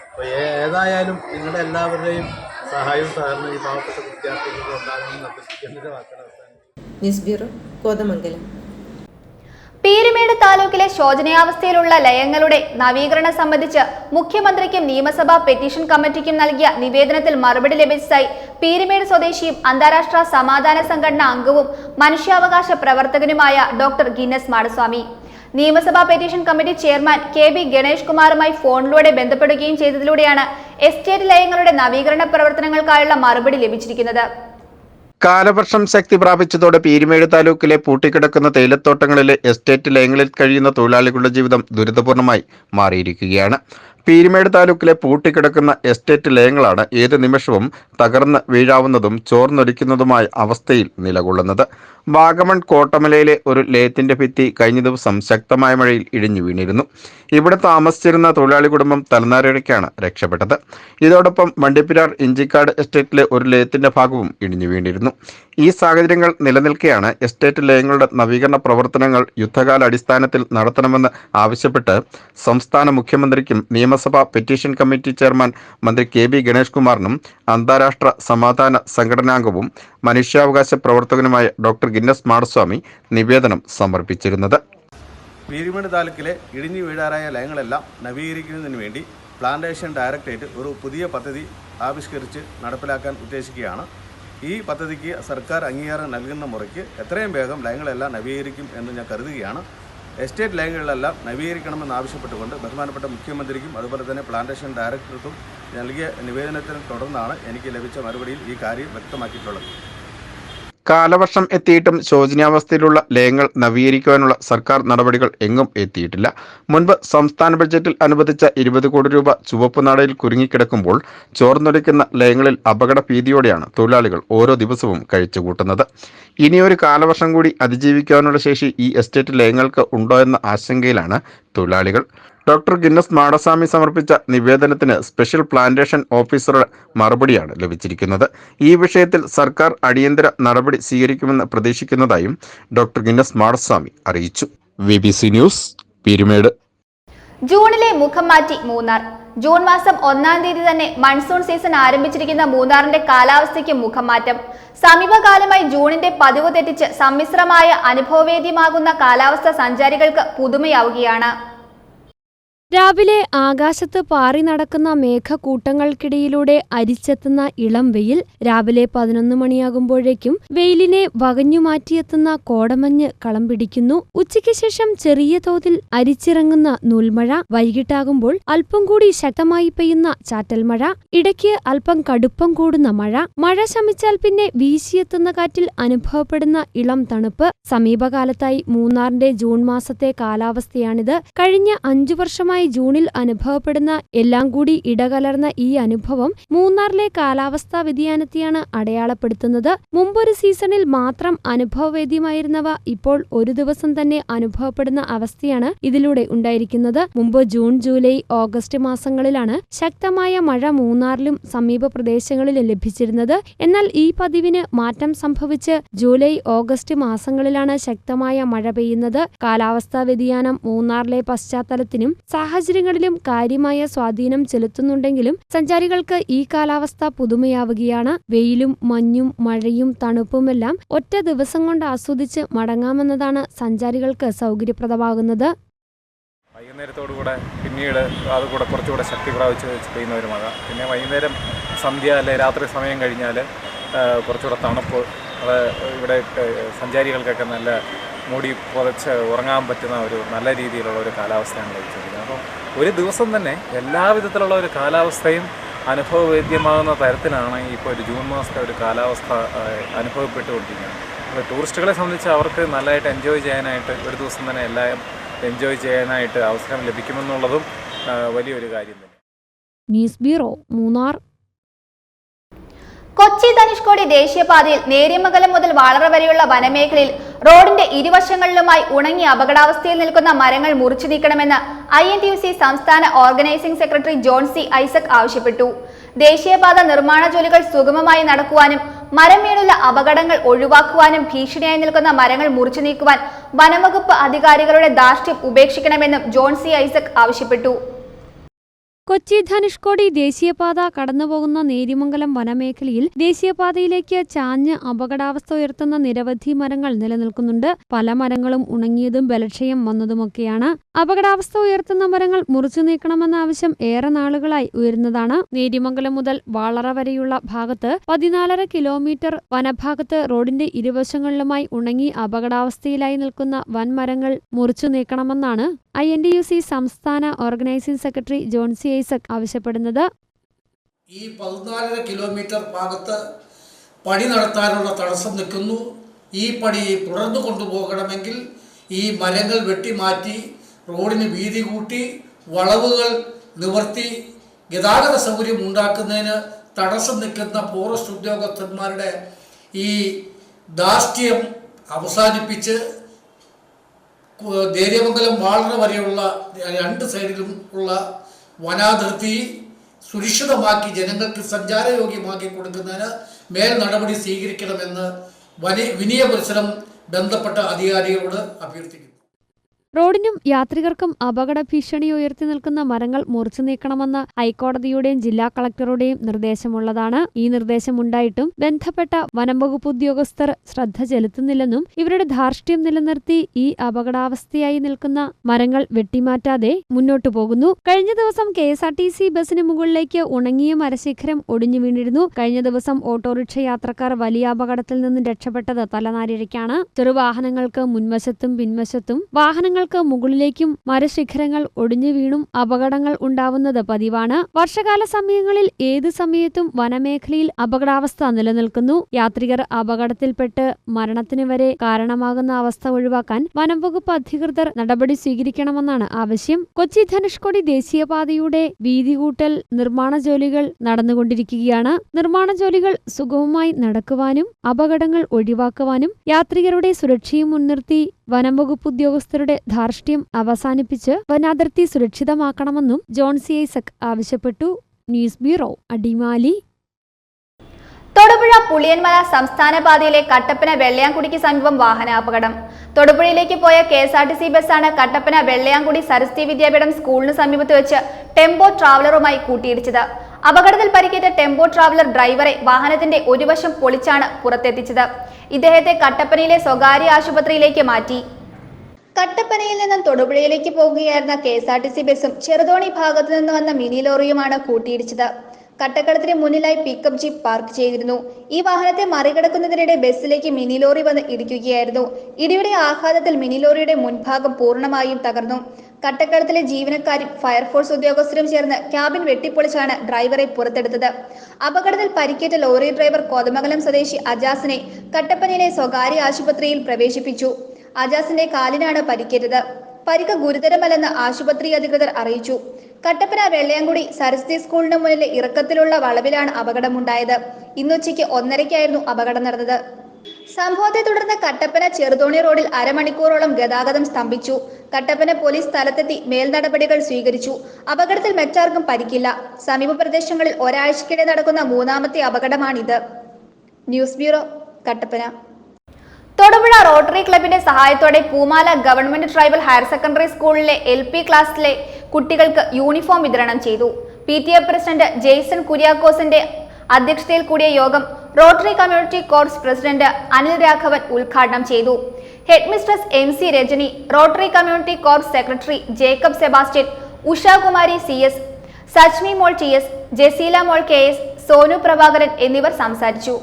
അപ്പോൾ ഏതായാലും നിങ്ങളുടെ എല്ലാവരുടെയും സഹായവും സഹകരണം ഈ പാവപ്പെട്ട വിദ്യാർത്ഥികൾക്ക് ഉണ്ടാകണമെന്ന് അഭ്യർത്ഥിക്കുന്നതിൻ്റെ വാക്കുകൾ അവസാനിപ്പിക്കും. News bureau, Kothamangalam. പീരുമേട് താലൂക്കിലെ ശോചനീയാവസ്ഥയിലുള്ള ലയങ്ങളുടെ നവീകരണം സംബന്ധിച്ച് മുഖ്യമന്ത്രിക്കും നിയമസഭാ പെറ്റീഷൻ കമ്മിറ്റിക്കും നൽകിയ നിവേദനത്തിൽ മറുപടി ലഭിച്ചതായി പീരുമേട് സ്വദേശിയും അന്താരാഷ്ട്ര സമാധാന സംഘടന അംഗവും മനുഷ്യാവകാശ പ്രവർത്തകനുമായ ഡോക്ടർ ഗിന്നസ് മാടസ്വാമി നിയമസഭാ petition committee chairman KB Ganesh കുമാറുമായി ഫോണിലൂടെ ബന്ധപ്പെടുകയും ചെയ്തതിലൂടെയാണ് എസ്റ്റേറ്റ് ലയങ്ങളുടെ നവീകരണ പ്രവർത്തനങ്ങൾക്കായുള്ള മറുപടി ലഭിച്ചിരിക്കുന്നത്. കാലവർഷം ശക്തി പ്രാപിച്ചതോടെ പീരുമേട് താലൂക്കിലെ പൂട്ടിക്കിടക്കുന്ന തേയിലത്തോട്ടങ്ങളിലെ എസ്റ്റേറ്റ് ലയങ്ങളിൽ കഴിയുന്ന തൊഴിലാളികളുടെ ജീവിതം ദുരിതപൂർണമായി മാറിയിരിക്കുകയാണ്. പീരുമേട് താലൂക്കിലെ പൂട്ടിക്കിടക്കുന്ന എസ്റ്റേറ്റ് ലയങ്ങളാണ് ഏത് നിമിഷവും തകർന്ന് വീഴാവുന്നതും ചോർന്നൊലിക്കുന്നതുമായ അവസ്ഥയിൽ നിലകൊള്ളുന്നത്. വാഗമൺ കോട്ടമലയിലെ ഒരു ലയത്തിന്റെ ഭിത്തി കഴിഞ്ഞ ദിവസം ശക്തമായ മഴയിൽ ഇടിഞ്ഞു വീണിരുന്നു. ഇവിടെ താമസിച്ചിരുന്ന തൊഴിലാളി കുടുംബം തലനാരിഴയ്ക്കാണ് രക്ഷപ്പെട്ടത്. ഇതോടൊപ്പം വണ്ടിപ്പെരിയാർ ഇഞ്ചിക്കാട് എസ്റ്റേറ്റിലെ ഒരു ലയത്തിന്റെ ഭാഗവും ഇടിഞ്ഞു വീണിരുന്നു. ഈ സാഹചര്യങ്ങൾ നിലനിൽക്കെയാണ് എസ്റ്റേറ്റ് ലയങ്ങളുടെ നവീകരണ പ്രവർത്തനങ്ങൾ യുദ്ധകാല അടിസ്ഥാനത്തിൽ നടത്തണമെന്ന് ആവശ്യപ്പെട്ട് സംസ്ഥാന മുഖ്യമന്ത്രിക്കും നിയമസഭാ പെറ്റീഷൻ കമ്മിറ്റി ചെയർമാൻ മന്ത്രി KB ഗണേഷ് കുമാറിനും അന്താരാഷ്ട്ര സമാധാന സംഘടനാംഗവും മനുഷ്യാവകാശ പ്രവർത്തകനുമായ ഡോക്ടർ ഗിന്നസ് മാടസ്വാമി നിവേദനം സമർപ്പിച്ചിരുന്നത്. പീരുമേട് താലൂക്കിലെ ഇടിഞ്ഞു വീഴാറായ ലയങ്ങളെല്ലാം നവീകരിക്കുന്നതിന് വേണ്ടി പ്ലാന്റേഷൻ ഡയറക്ടറേറ്റ് ഒരു പുതിയ പദ്ധതി ആവിഷ്കരിച്ച് നടപ്പിലാക്കാൻ ഉദ്ദേശിക്കുകയാണ്. ഈ പദ്ധതിക്ക് സർക്കാർ അംഗീകാരം നൽകുന്ന മുറയ്ക്ക് എത്രയും വേഗം ലൈനുകളെല്ലാം നവീകരിക്കും എന്ന് ഞാൻ കരുതുകയാണ്. എസ്റ്റേറ്റ് ലൈനുകളിലെല്ലാം നവീകരിക്കണമെന്നാവശ്യപ്പെട്ടുകൊണ്ട് ബഹുമാനപ്പെട്ട മുഖ്യമന്ത്രിക്കും അതുപോലെ തന്നെ പ്ലാന്റേഷൻ ഡയറക്ടർക്കും നൽകിയ നിവേദനത്തിന് തുടർന്നാണ് എനിക്ക് ലഭിച്ച മറുപടിയിൽ ഈ കാര്യം വ്യക്തമാക്കിയിട്ടുള്ളത്. കാലവർഷം എത്തിയിട്ടും ശോചനീയാവസ്ഥയിലുള്ള ലയങ്ങൾ നവീകരിക്കുവാനുള്ള സർക്കാർ നടപടികൾ എങ്ങും എത്തിയിട്ടില്ല. മുൻപ് സംസ്ഥാന ബഡ്ജറ്റിൽ അനുവദിച്ച 20 കോടി രൂപ ചുവപ്പുനാടയിൽ കുരുങ്ങിക്കിടക്കുമ്പോൾ ചോർന്നൊലിക്കുന്ന ലയങ്ങളിൽ അപകട ഭീതിയോടെയാണ് തൊഴിലാളികൾ ഓരോ ദിവസവും കഴിച്ചുകൂട്ടുന്നത്. ഇനിയൊരു കാലവർഷം കൂടി അതിജീവിക്കാനുള്ള ശേഷി ഈ എസ്റ്റേറ്റ് ലയങ്ങൾക്ക് ഉണ്ടോ എന്ന ആശങ്കയിലാണ് തൊഴിലാളികൾ. ഡോക്ടർ ഗിന്നസ് മാടസ്വാമി സമർപ്പിച്ച നിവേദനത്തിന് സ്പെഷ്യൽ പ്ലാന്റേഷൻ ഓഫീസറുടെ മറുപടിയാണ് ലഭിച്ചിരിക്കുന്നത്. ഈ വിഷയത്തിൽ സർക്കാർ അടിയന്തര നടപടി സ്വീകരിക്കുമെന്ന് പ്രതീക്ഷിക്കുന്നതായും ഡോക്ടർ ഗിന്നസ് മാടസ്വാമി അറിയിച്ചു. BBC news, Peermade. ജൂണിലെ മുഖം മാറ്റി മൂന്നാർ. ജൂൺ മാസം 1-ാം തീയതി തന്നെ മൺസൂൺ സീസൺ ആരംഭിച്ചിരിക്കുന്ന മൂന്നാറിന്റെ കാലാവസ്ഥയ്ക്ക് മുഖം മാറ്റം. സമീപകാലമായി ജൂണിന്റെ പതിവ് തെറ്റിച്ച് സമ്മിശ്രമായ അനുഭവവേദ്യമാകുന്ന കാലാവസ്ഥ സഞ്ചാരികൾക്ക് പുതുമയാവുകയാണ്. രാവിലെ ആകാശത്ത് പാറി നടക്കുന്ന മേഘക്കൂട്ടങ്ങൾക്കിടയിലൂടെ അരിച്ചെത്തുന്ന ഇളം വെയിൽ, രാവിലെ 11 മണിയാകുമ്പോഴേക്കും വെയിലിനെ വകഞ്ഞുമാറ്റിയെത്തുന്ന കോടമഞ്ഞ് കളം പിടിക്കുന്നു. ഉച്ചയ്ക്ക് ശേഷം ചെറിയ തോതിൽ അരിച്ചിറങ്ങുന്ന നൂൽമഴ, വൈകിട്ടാകുമ്പോൾ അല്പം കൂടി ശക്തമായി പെയ്യുന്ന ചാറ്റൽ മഴ, ഇടയ്ക്ക് അല്പം കടുപ്പം കൂടുന്ന മഴ. മഴ ശമിച്ചാൽ പിന്നെ വീശിയെത്തുന്ന കാറ്റിൽ അനുഭവപ്പെടുന്ന ഇളം തണുപ്പ്. സമീപകാലത്തായി മൂന്നാറിന്റെ ജൂൺ മാസത്തെ കാലാവസ്ഥയാണിത്. കഴിഞ്ഞ 5 വർഷമായി ജൂണിൽ അനുഭവപ്പെടുന്ന എല്ലാം കൂടി ഇടകലർന്ന ഈ അനുഭവം മൂന്നാറിലെ കാലാവസ്ഥാ വ്യതിയാനത്തെയാണ് അടയാളപ്പെടുത്തുന്നത്. മുമ്പൊരു സീസണിൽ മാത്രം അനുഭവവേദ്യമായിരുന്നവ ഇപ്പോൾ ഒരു ദിവസം തന്നെ അനുഭവപ്പെടുന്ന അവസ്ഥയാണ് ഇതിലൂടെ ഉണ്ടായിരിക്കുന്നത്. മുമ്പ് ജൂൺ, ജൂലൈ, ഓഗസ്റ്റ് മാസങ്ങളിലാണ് ശക്തമായ മഴ മൂന്നാറിലും സമീപ പ്രദേശങ്ങളിലും ലഭിച്ചിരുന്നത്. എന്നാൽ ഈ പതിവിന് മാറ്റം സംഭവിച്ച് ജൂലൈ, ഓഗസ്റ്റ് മാസങ്ങളിലാണ് ശക്തമായ മഴ പെയ്യുന്നത്. കാലാവസ്ഥാ വ്യതിയാനം മൂന്നാറിലെ പശ്ചാത്തലത്തിനും സാഹചര്യങ്ങളിലും കാര്യമായ സ്വാധീനം ചെലുത്തുന്നുണ്ടെങ്കിലും സഞ്ചാരികൾക്ക് ഈ കാലാവസ്ഥ പുതുമയാവുകയാണ്. വെയിലും മഞ്ഞും മഴയും തണുപ്പുമെല്ലാം ഒറ്റ ദിവസം കൊണ്ട് ആസ്വദിച്ച് മടങ്ങാമെന്നതാണ് സഞ്ചാരികൾക്ക് സൗകര്യപ്രദമാകുന്നത്. വൈകുന്നേരത്തോടുകൂടെ പിന്നീട് അതുകൂടെ കുറച്ചുകൂടെ ശക്തി പ്രാപിച്ച് പെയ്യുന്ന ഒരു മഴ, പിന്നെ വൈകുന്നേരം സന്ധ്യ അല്ലെ രാത്രി സമയം കഴിഞ്ഞാൽ കുറച്ചുകൂടെ തണുപ്പ്. അത് ഇവിടെ സഞ്ചാരികൾക്കൊക്കെ നല്ല മൂടി പുതച്ച് ഉറങ്ങാൻ പറ്റുന്ന ഒരു നല്ല രീതിയിലുള്ള ഒരു കാലാവസ്ഥയാണ് ലഭിച്ചിരിക്കുന്നത്. അപ്പോൾ ഒരു ദിവസം തന്നെ എല്ലാവിധത്തിലുള്ള ഒരു കാലാവസ്ഥയും അനുഭവവേദ്യമാകുന്ന തരത്തിലാണ് ഇപ്പോൾ ഒരു ജൂൺ മാസത്തെ ഒരു കാലാവസ്ഥ അനുഭവപ്പെട്ടുകൊണ്ടിരിക്കുന്നത്. അപ്പോൾ ടൂറിസ്റ്റുകളെ സംബന്ധിച്ച് അവർക്ക് നല്ലതായിട്ട് എൻജോയ് ചെയ്യാനായിട്ട് ഒരു ദിവസം തന്നെ എല്ലാം എൻജോയ് ചെയ്യാനായിട്ട് അവസരം ലഭിക്കുമെന്നുള്ളതും വലിയൊരു കാര്യം തന്നെ. News bureau, Munnar. കൊച്ചി ധനുഷ്കോടി ദേശീയപാതയിൽ നേര്യമംഗലം മുതൽ വാളറ വരെയുള്ള വനമേഖലയിൽ റോഡിന്റെ ഇരുവശങ്ങളിലുമായി ഉണങ്ങി അപകടാവസ്ഥയിൽ നിൽക്കുന്ന മരങ്ങൾ മുറിച്ചു നീക്കണമെന്ന് INTUC സംസ്ഥാന organising secretary John C Isaac ആവശ്യപ്പെട്ടു. ദേശീയപാത നിർമ്മാണ ജോലികൾ സുഗമമായി നടക്കുവാനും മരം വീണുള്ള അപകടങ്ങൾ ഒഴിവാക്കുവാനും ഭീഷണിയായി നിൽക്കുന്ന മരങ്ങൾ മുറിച്ചു നീക്കുവാൻ വനംവകുപ്പ് അധികാരികളുടെ ധാർഷ്ട്യം ഉപേക്ഷിക്കണമെന്നും ജോൺ സി ഐസക് ആവശ്യപ്പെട്ടു. കൊച്ചി ധനുഷ്കോടി ദേശീയപാത കടന്നുപോകുന്ന നേര്യമംഗലം വനമേഖലയിൽ ദേശീയപാതയിലേക്ക് ചാഞ്ഞ് അപകടാവസ്ഥ ഉയർത്തുന്ന നിരവധി മരങ്ങൾ നിലനിൽക്കുന്നുണ്ട്. പല മരങ്ങളും ഉണങ്ങിയതും ബലക്ഷയം വന്നതുമൊക്കെയാണ്. അപകടാവസ്ഥ ഉയർത്തുന്ന മരങ്ങൾ മുറിച്ചു നീക്കണമെന്ന ആവശ്യം ഏറെ നാളുകളായി ഉയരുന്നതാണ്. നേര്യമംഗലം മുതൽ വാളറ വരെയുള്ള ഭാഗത്ത് 14.5 കിലോമീറ്റർ വനഭാഗത്ത് റോഡിന്റെ ഇരുവശങ്ങളിലുമായി ഉണങ്ങി അപകടാവസ്ഥയിലായി നിൽക്കുന്ന വൻമരങ്ങൾ മുറിച്ചു നീക്കണമെന്നാണ് INTUC സംസ്ഥാന organising secretary John C Isaac ആവശ്യപ്പെടുന്നത്. ഈ 14.5 കിലോമീറ്റർ ഭാഗത്ത് പണി നടത്താനുള്ള തടസ്സം നിൽക്കുന്നു. ഈ പണി തുടർന്നു കൊണ്ടുപോകണമെങ്കിൽ ഈ മരങ്ങൾ വെട്ടിമാറ്റി റോഡിന് വീതി കൂട്ടി വളവുകൾ നിവർത്തി ഗതാഗത സൗകര്യം ഉണ്ടാക്കുന്നതിന് തടസ്സം നിൽക്കുന്ന ഫോറസ്റ്റ് ഉദ്യോഗസ്ഥന്മാരുടെ ഈ ധാർഷ്ട്യം അവസാനിപ്പിച്ച് നേര്യമംഗലം വാളറ വരെയുള്ള 2 സൈഡിലും ഉള്ള വനാതിർത്തി സുരക്ഷിതമാക്കി ജനങ്ങൾക്ക് സഞ്ചാരയോഗ്യമാക്കി കൊടുക്കുന്നതിന് മേൽ നടപടി സ്വീകരിക്കണമെന്ന് വിനയപരിസരം ബന്ധപ്പെട്ട അധികാരികളോട് അഭ്യർത്ഥിക്കുന്നു. റോഡിനും യാത്രികർക്കും അപകട ഭീഷണി ഉയർത്തി നിൽക്കുന്ന മരങ്ങൾ മുറിച്ചു നീക്കണമെന്ന് ഹൈക്കോടതിയുടെയും ജില്ലാ കളക്ടറുടെയും നിർദ്ദേശമുള്ളതാണ്. ഈ നിർദ്ദേശമുണ്ടായിട്ടും ബന്ധപ്പെട്ട വനംവകുപ്പ് ഉദ്യോഗസ്ഥർ ശ്രദ്ധ ചെലുത്തുന്നില്ലെന്നും ഇവരുടെ ധാർഷ്ട്യം നിലനിർത്തി ഈ അപകടാവസ്ഥയായി നിൽക്കുന്ന മരങ്ങൾ വെട്ടിമാറ്റാതെ മുന്നോട്ടു പോകുന്നു. കഴിഞ്ഞ ദിവസം KSRTC ബസിന് മുകളിലേക്ക് ഉണങ്ങിയ മരശിഖരം ഒടിഞ്ഞു വീണിരുന്നു. കഴിഞ്ഞ ദിവസം ഓട്ടോറിക്ഷ യാത്രക്കാർ വലിയ അപകടത്തിൽ നിന്നും രക്ഷപ്പെട്ടത് തലനാരിഴയ്ക്കാണ്. ചെറുവാഹനങ്ങൾക്ക് മുൻവശത്തും പിൻവശത്തും വാഹനങ്ങൾക്ക് മുകളിലേക്കും മരശിഖരങ്ങൾ ഒടിഞ്ഞു വീണും അപകടങ്ങൾ ഉണ്ടാവുന്നത് പതിവാണ്. വർഷകാല സമയങ്ങളിൽ ഏത് സമയത്തും വനമേഖലയിൽ അപകടാവസ്ഥ നിലനിൽക്കുന്നു. യാത്രികർ അപകടത്തിൽപ്പെട്ട് മരണത്തിന് വരെ കാരണമാകുന്ന അവസ്ഥ ഒഴിവാക്കാൻ വനംവകുപ്പ് അധികൃതർ നടപടി സ്വീകരിക്കണമെന്നാണ് ആവശ്യം. കൊച്ചി ധനുഷ്കോടി ദേശീയപാതയുടെ വീതികൂട്ടൽ നിർമ്മാണ ജോലികൾ നടന്നുകൊണ്ടിരിക്കുകയാണ്. നിർമ്മാണ ജോലികൾ സുഗമമായി നടക്കുവാനും അപകടങ്ങൾ ഒഴിവാക്കുവാനും യാത്രികരുടെ സുരക്ഷയും മുൻനിർത്തി വനംവകുപ്പ് ഉദ്യോഗസ്ഥരുടെ ധാർഷ്ട്യം അവസാനിപ്പിച്ച് വനാതിർത്തി സുരക്ഷിതമാക്കണമെന്നും ജോൺ സി ഐസക് ആവശ്യപ്പെട്ടു. News bureau, Adimali. തൊടുപുഴ പുളിയന്മല സംസ്ഥാന പാതയിലെ കട്ടപ്പന വെള്ളയാംകുടിക്ക് സമീപം വാഹനാപകടം. തൊടുപുഴയിലേക്ക് പോയ KSRTC ബസ്സാണ് കട്ടപ്പന വെള്ളയാംകുടി സരസ്വതി വിദ്യാപീഠം സ്കൂളിന് സമീപത്ത് വെച്ച് ടെമ്പോ ട്രാവലറുമായി കൂട്ടിയിടിച്ചത്. അപകടത്തിൽ പരിക്കേറ്റ ടെമ്പോ ട്രാവലർ ഡ്രൈവറെ വാഹനത്തിന്റെ ഒരു വശം പൊളിച്ചാണ് പുറത്തെത്തിച്ചത്. ഇദ്ദേഹത്തെ കട്ടപ്പനയിലെ സ്വകാര്യ ആശുപത്രിയിലേക്ക് മാറ്റി. കട്ടപ്പനയിൽ നിന്നും തൊടുപുഴയിലേക്ക് പോകുകയായിരുന്ന KSRTC ബസ്സും ചെറുതോണി ഭാഗത്തു നിന്ന് വന്ന മിനി ലോറിയുമാണ് കൂട്ടിയിടിച്ചത്. കട്ടക്കളത്തിന് മുന്നിലായി പിക്കപ്പ് ജീപ്പ് പാർക്ക് ചെയ്തിരുന്നു. ഈ വാഹനത്തെ മറികടക്കുന്നതിനിടെ ബസ്സിലേക്ക് മിനി ലോറി വന്ന് ഇടിക്കുകയായിരുന്നു. ഇടിയുടെ ആഘാതത്തിൽ മിനി ലോറിയുടെ മുൻഭാഗം പൂർണ്ണമായും തകർന്നു. കട്ടക്കളത്തിലെ ജീവനക്കാരും ഫയർഫോഴ്സ് ഉദ്യോഗസ്ഥരും ചേർന്ന് ക്യാബിൻ വെട്ടിപ്പൊളിച്ചാണ് ഡ്രൈവറെ പുറത്തെടുത്തത്. അപകടത്തിൽ പരിക്കേറ്റ ലോറി ഡ്രൈവർ കോതമംഗലം സ്വദേശി അജാസിനെ കട്ടപ്പനയിലെ സ്വകാര്യ ആശുപത്രിയിൽ പ്രവേശിപ്പിച്ചു. അജാസിന്റെ കാലിനാണ് പരിക്കേറ്റത്. പരിക്ക് ഗുരുതരമല്ലെന്ന് ആശുപത്രി അധികൃതർ അറിയിച്ചു. കട്ടപ്പന വെള്ളയാംകുടി സരസ്വതി സ്കൂളിന് മുന്നിലെ ഇറക്കത്തിലുള്ള വളവിലാണ് അപകടമുണ്ടായത്. ഇന്നുച്ചയ്ക്ക് 1:30-ക്കായിരുന്നു അപകടം നടന്നത്. സംഭവത്തെ തുടർന്ന് കട്ടപ്പന ചെറുതോണി റോഡിൽ അരമണിക്കൂറോളം ഗതാഗതം സ്തംഭിച്ചു. കട്ടപ്പന പോലീസ് സ്ഥലത്തെത്തി മേൽനടപടികൾ സ്വീകരിച്ചു. അപകടത്തിൽ മറ്റാർക്കും പരിക്കില്ല. സമീപ പ്രദേശങ്ങളിൽ ഒരാഴ്ചക്കിടെ നടക്കുന്ന 3ാമത്തെ അപകടമാണിത്. News bureau, Kattappana. Thodupuzha rotary ക്ലബിന്റെ സഹായത്തോടെ Poomala government tribal higher secondary സ്കൂളിലെ LP ക്ലാസ്സിലെ കുട്ടികൾക്ക് യൂണിഫോം വിതരണം ചെയ്തു. PTA പ്രസിഡന്റ് ജെയ്സൺ കുര്യാക്കോസിന്റെ അധ്യക്ഷതയിൽ കൂടിയ യോഗം Rotary Community Corps president Anil Raghavan ഉദ്ഘാടനം ചെയ്തു. Headmistress MC Rajani, Rotary Community Corps secretary Jacob Sebastian, Ushakumari CS, Sachmi Mol TS, Jaseela Mol KS, Sonu Prabhakaran എന്നിവർ സംസാരിച്ചു.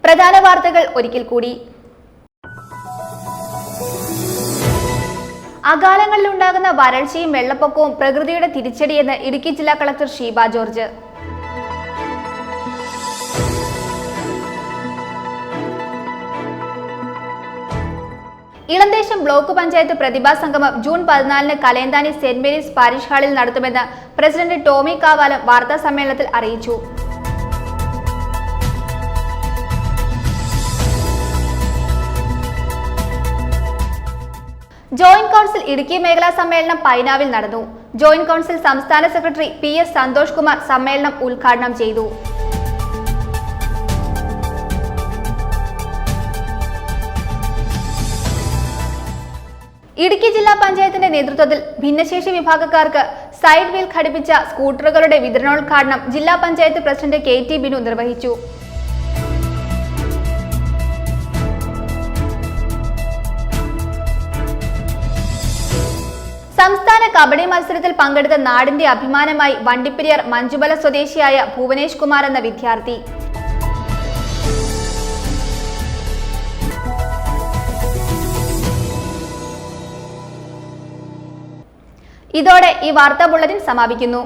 പ്രധാന വാർത്തകൾ ഒരിക്കൽ കൂടി. അകാലങ്ങളിൽ ഉണ്ടാകുന്ന വരൾച്ചയും വെള്ളപ്പൊക്കവും പ്രകൃതിയുടെ തിരിച്ചടിയെന്ന് ഇടുക്കി ജില്ലാ collector Sheeba George. Elanthesham block panchayat പ്രതിഭാ സംഗമം ജൂൺ 14-ന് കലയന്താനി സെന്റ് മേരീസ് പാരിഷ് ഹാളിൽ നടത്തുമെന്ന് പ്രസിഡന്റ് ടോമി കാവാലം വാർത്താ സമ്മേളനത്തിൽ അറിയിച്ചു. ജോയിന്റ് കൗൺസിൽ ഇടുക്കി മേഖലാ സമ്മേളനം പൈനാവിൽ നടന്നു. ജോയിന്റ് കൗൺസിൽ സംസ്ഥാന സെക്രട്ടറി PS സന്തോഷ് കുമാർ സമ്മേളനം ഉദ്ഘാടനം ചെയ്തു. ഇടുക്കി ജില്ലാ പഞ്ചായത്തിന്റെ നേതൃത്വത്തിൽ ഭിന്നശേഷി വിഭാഗക്കാർക്ക് സൈഡ് വീൽ ഘടിപ്പിച്ച സ്കൂട്ടറുകളുടെ വിതരണോദ്ഘാടനം ജില്ലാ പഞ്ചായത്ത് പ്രസിഡന്റ് KT ബിനു നിർവഹിച്ചു. സംസ്ഥാന കബഡി മത്സരത്തിൽ പങ്കെടുത്ത നാടിന്റെ അഭിമാനമായി വണ്ടിപ്പെരിയാർ മഞ്ചുമല സ്വദേശിയായ ഭുവനേഷ് കുമാർ എന്ന വിദ്യാർത്ഥി. ഇതോടെ ഈ വാർത്താ ബുള്ളറ്റിൻ സമാപിക്കുന്നു.